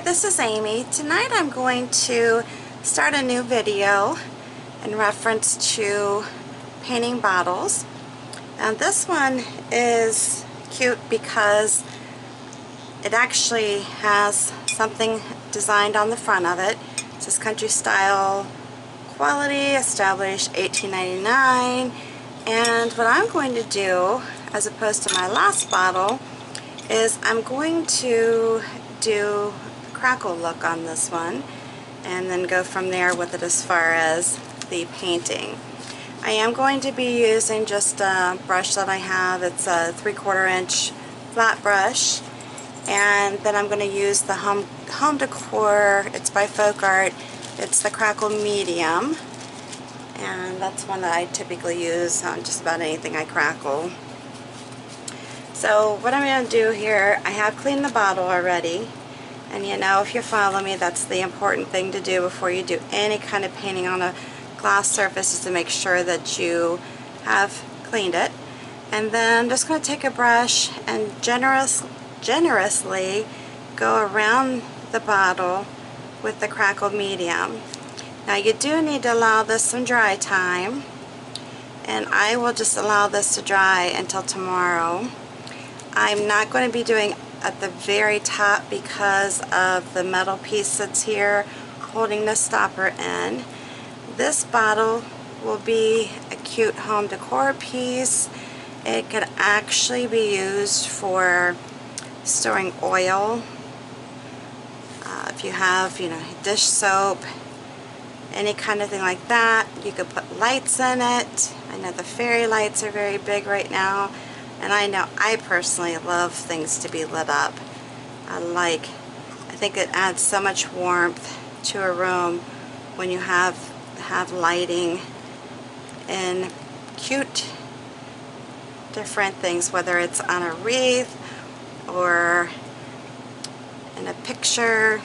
there, this is Amy. Tonight I'm going to start a new video in reference to painting bottles. And this one is cute because it actually has something designed on the front of it. It says country style quality, established 1899. And what I'm going to do, as opposed to my last bottle, is I'm going to do a crackle look on this one and then go from there with it as far as the painting. I am going to be using just a brush that I have. It's a 3/4 inch flat brush, and then I'm going to use the home decor. It's by FolkArt. It's the Crackle Medium, and that's one that I typically use on just about anything I crackle. So what I'm going to do here, I have cleaned the bottle already, and you know, if you follow me, that's the important thing to do before you do any kind of painting on a glass surface, is to make sure that you have cleaned it. And then I'm just going to take a brush and generously go around the bottle with the Crackle Medium. Now you do need to allow this some dry time, and I will just allow this to dry until tomorrow. I'm not going to be doing at the very top because of the metal piece that's here holding the stopper in. This bottle will be a cute home decor piece. It could actually be used for storing oil. If you have, you know, dish soap, any kind of thing like that. You could put lights in it. I know the fairy lights are very big right now. And I know I personally love things to be lit up. I think it adds so much warmth to a room when you have lighting and cute different things, whether it's on a wreath or in a picture.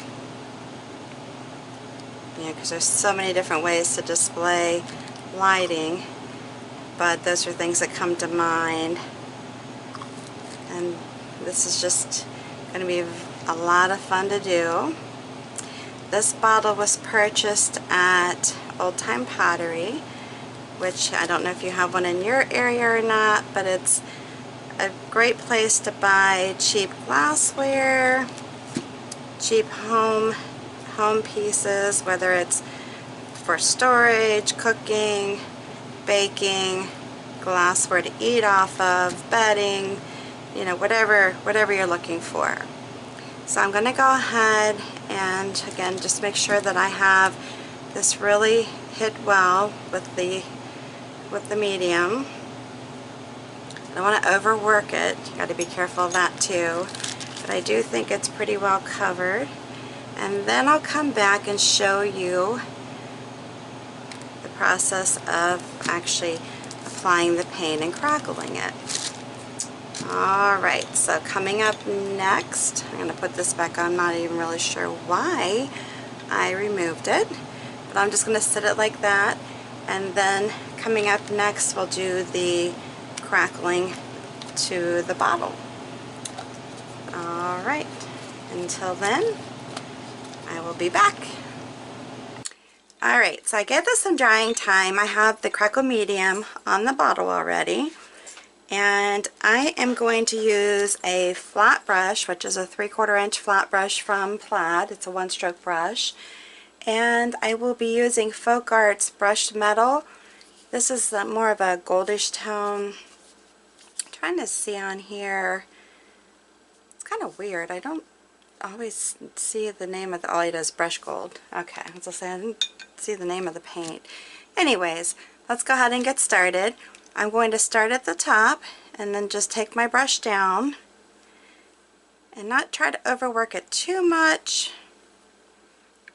You know, because there's so many different ways to display lighting, but those are things that come to mind. And this is just going to be a lot of fun to do. This bottle was purchased at Old Time Pottery, which I don't know if you have one in your area or not, but it's a great place to buy cheap glassware, cheap home pieces, whether it's for storage, cooking, baking, glassware to eat off of, bedding, you know, whatever you're looking for. So I'm going to go ahead and again just make sure that I have this really hit well with the medium. I don't want to overwork it. You got to be careful of that too. But I do think it's pretty well covered. And then I'll come back and show you the process of actually applying the paint and crackling it. Alright, so coming up next, I'm going to put this back on. I'm not even really sure why I removed it, but I'm just going to set it like that. And then coming up next, we'll do the crackling to the bottle. Alright, until then, I will be back. Alright, so I gave this some drying time. I have the Crackle Medium on the bottle already. And I am going to use a flat brush, which is a 3/4 inch flat brush from Plaid. It's a one-stroke brush. And I will be using FolkArt's brushed metal. This is more of a goldish tone. I'm trying to see on here. It's kind of weird. I don't always see the name of the, all it is brush gold. Okay, I was going to say I didn't see the name of the paint. Anyways, let's go ahead and get started. I'm going to start at the top and then just take my brush down and not try to overwork it too much.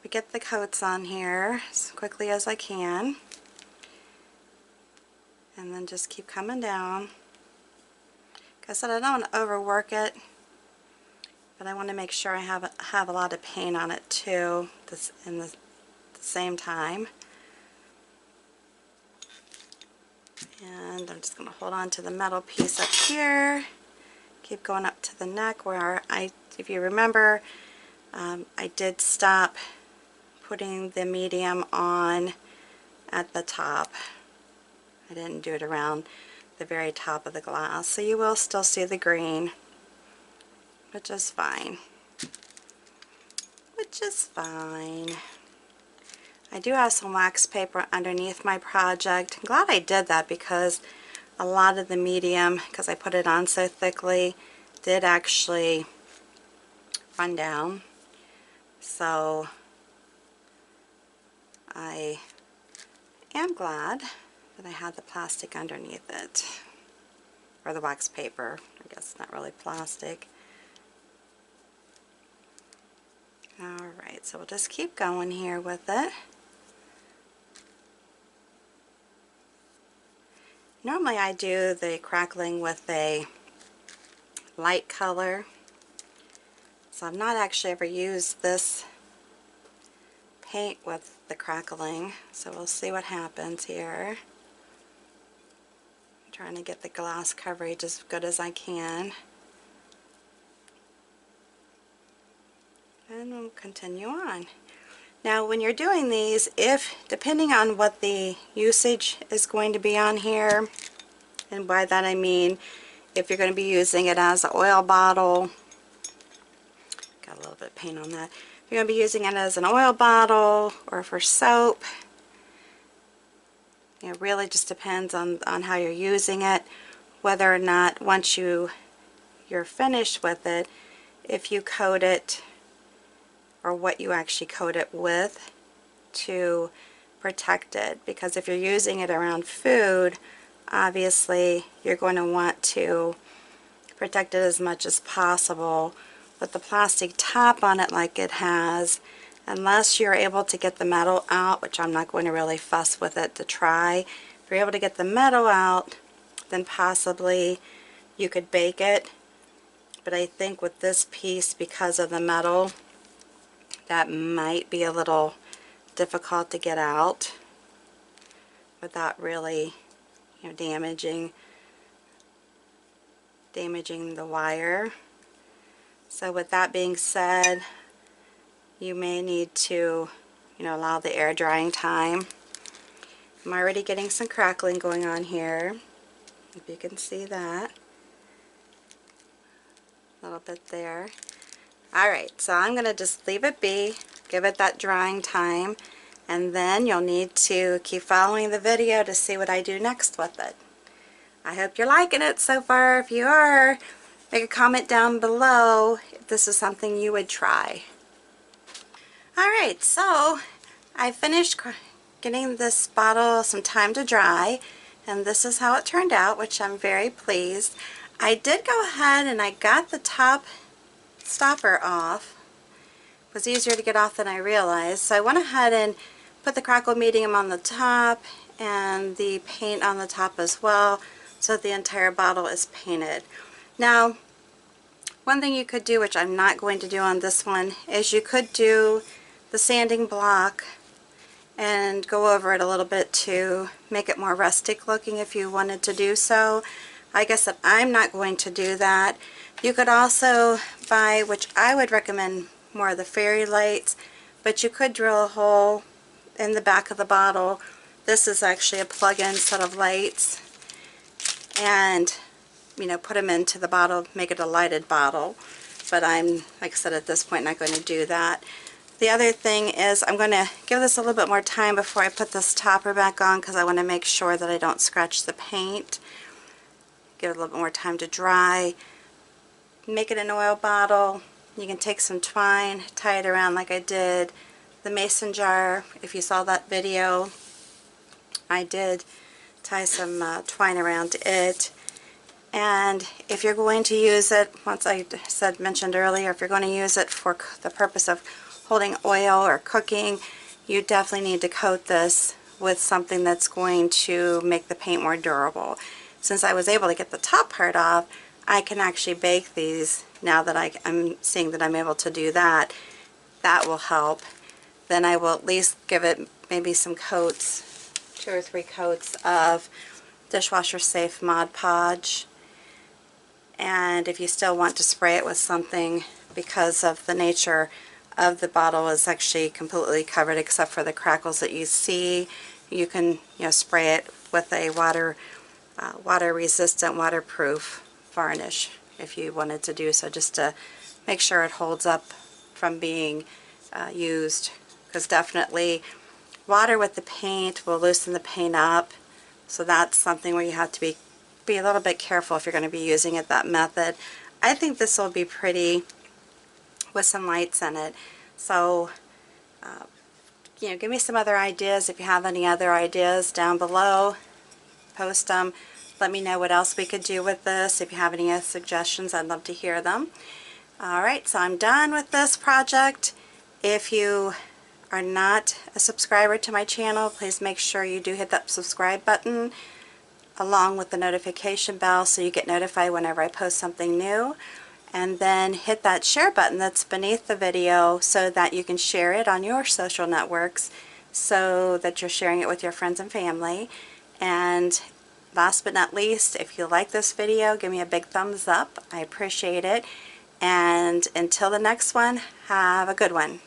We get the coats on here as quickly as I can, and then just keep coming down. Like I said, I don't want to overwork it, but I want to make sure I have a lot of paint on it too in the same time. And I'm just going to hold on to the metal piece up here, keep going up to the neck where if you remember, I did stop putting the medium on at the top. I didn't do it around the very top of the glass, so you will still see the green, which is fine. Which is fine. I do have some wax paper underneath my project. I'm glad I did that because a lot of the medium, because I put it on so thickly, did actually run down. So I am glad that I had the plastic underneath it, or the wax paper. I guess it's not really plastic. Alright, so we'll just keep going here with it. Normally I do the crackling with a light color, so I've not actually ever used this paint with the crackling, so we'll see what happens here. I'm trying to get the glass coverage as good as I can. And we'll continue on. Now when you're doing these, depending on what the usage is going to be on here, and by that I mean if you're going to be using it as an oil bottle, got a little bit of paint on that, if you're going to be using it as an oil bottle or for soap, it really just depends on how you're using it, whether or not once you're finished with it, if you coat it, or what you actually coat it with to protect it. Because if you're using it around food, obviously you're going to want to protect it as much as possible. With the plastic top on it like it has, unless you're able to get the metal out, which I'm not going to really fuss with it to try, if you're able to get the metal out, then possibly you could bake it. But I think with this piece, because of the metal, that might be a little difficult to get out without really, damaging the wire. So with that being said, you may need to, allow the air drying time. I'm already getting some crackling going on here, if you can see that. A little bit there. Alright, so I'm going to just leave it be, give it that drying time, and then you'll need to keep following the video to see what I do next with it. I hope you're liking it so far. If you are, make a comment down below if this is something you would try. Alright, so I finished getting this bottle some time to dry, and this is how it turned out, which I'm very pleased. I did go ahead and I got the top stopper off. It was easier to get off than I realized, so I went ahead and put the Crackle Medium on the top and the paint on the top as well, so the entire bottle is painted. Now, one thing you could do, which I'm not going to do on this one, is you could do the sanding block and go over it a little bit to make it more rustic looking if you wanted to do so. I guess that I'm not going to do that. You could also buy, which I would recommend more of the fairy lights, but you could drill a hole in the back of the bottle. This is actually a plug-in set of lights, and put them into the bottle, make it a lighted bottle. But I'm, like I said, at this point not going to do that. The other thing is I'm going to give this a little bit more time before I put this topper back on, because I want to make sure that I don't scratch the paint. Give it a little bit more time to dry. Make it an oil bottle. You can take some twine, tie it around like I did the mason jar. If you saw that video, I did tie some twine around it. And if you're going to use it, once I mentioned earlier, if you're going to use it for the purpose of holding oil or cooking, you definitely need to coat this with something that's going to make the paint more durable. Since I was able to get the top part off, I can actually bake these now that I'm seeing that I'm able to do that. That will help. Then I will at least give it maybe some coats, 2 or 3 coats of dishwasher safe Mod Podge. And if you still want to spray it with something because of the nature of the bottle is actually completely covered except for the crackles that you see. You can, spray it with a water resistant, waterproof varnish if you wanted to do so, just to make sure it holds up from being used, because definitely water with the paint will loosen the paint up, so that's something where you have to be a little bit careful if you're going to be using it that method. I think this will be pretty with some lights in it, so give me some other ideas. If you have any other ideas down below, post them. Let me know what else we could do with this. If you have any suggestions, I'd love to hear them. Alright, so I'm done with this project. If you are not a subscriber to my channel, please make sure you do hit that subscribe button along with the notification bell so you get notified whenever I post something new. And then hit that share button that's beneath the video so that you can share it on your social networks so that you're sharing it with your friends and family. And last but not least, if you like this video, give me a big thumbs up. I appreciate it. And until the next one, have a good one.